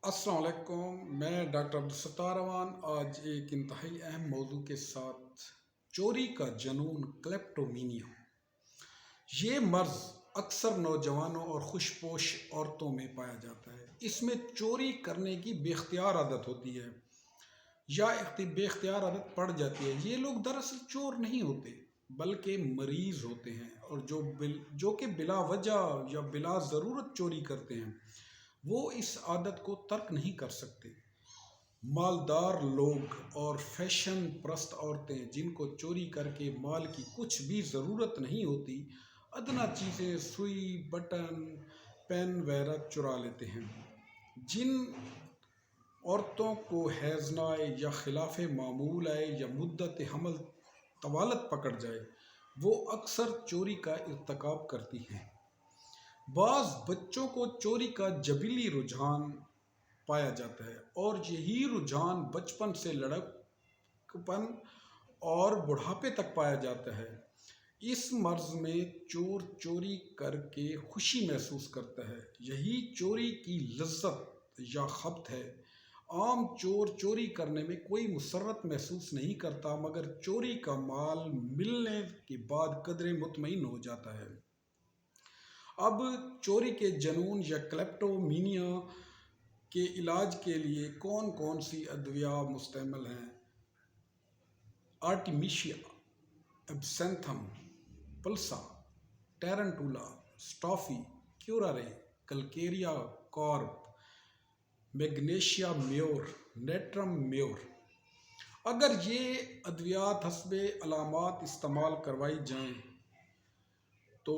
अस्सलाम वालेकुम। मैं डॉक्टर अब्दुलसत्तार अवान आज एक इंतहाई अहम मौजू के साथ चोरी का जुनून क्लेप्टोमीनिया। ये मर्ज़ अक्सर नौजवानों और खुशपोश औरतों में पाया जाता है। इसमें चोरी करने की बेख्तियार आदत होती है या बेख्तियार आदत पड़ जाती है। ये लोग दरअसल चोर नहीं होते बल्कि मरीज़ होते हैं और जो कि बिला वजह या बिला ज़रूरत चोरी करते हैं वो इस आदत को तर्क नहीं कर सकते। मालदार लोग और फैशन प्रस्त औरतें जिनको चोरी करके माल की कुछ भी ज़रूरत नहीं होती, अदना चीज़ें सुई बटन पेन वगैरह चुरा लेते हैं। जिन औरतों को हैज़ ना आए या खिलाफ मामूल आए या मुद्दत हमल तवालत पकड़ जाए वो अक्सर चोरी का इर्तकाब करती हैं। बाज़ बच्चों को चोरी का जबली रुझान पाया जाता है और यही रुझान बचपन से लड़कपन और बुढ़ापे तक पाया जाता है। इस मर्ज़ में चोर चोरी करके खुशी महसूस करता है, यही चोरी की लज्जत या खपत है। आम चोर चोरी करने में कोई मुसर्रत महसूस नहीं करता मगर चोरी का माल मिलने के बाद कदरे मुतमईन हो जाता है। अब चोरी के जुनून या क्लेप्टोमीनिया के इलाज के लिए कौन कौन सी अद्विया मुस्तअमल हैं? आर्टिमिशिया, एब्सेंथम, पल्सा, टेरेंटुला, स्टॉफी, curare, calcarea carb, magnesia mur, natrum mur. अगर ये अद्वियात हस्बे अलामात इस्तेमाल करवाई जाएं तो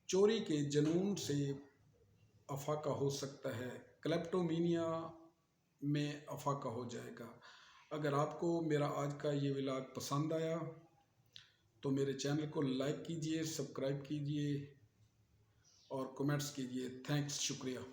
चोरी के जुनून से अफाका हो सकता है, क्लेप्टोमीनिया में अफाका हो जाएगा। अगर आपको मेरा आज का ये व्लॉग पसंद आया तो मेरे चैनल को लाइक कीजिए, सब्सक्राइब कीजिए और कमेंट्स कीजिए। थैंक्स, शुक्रिया।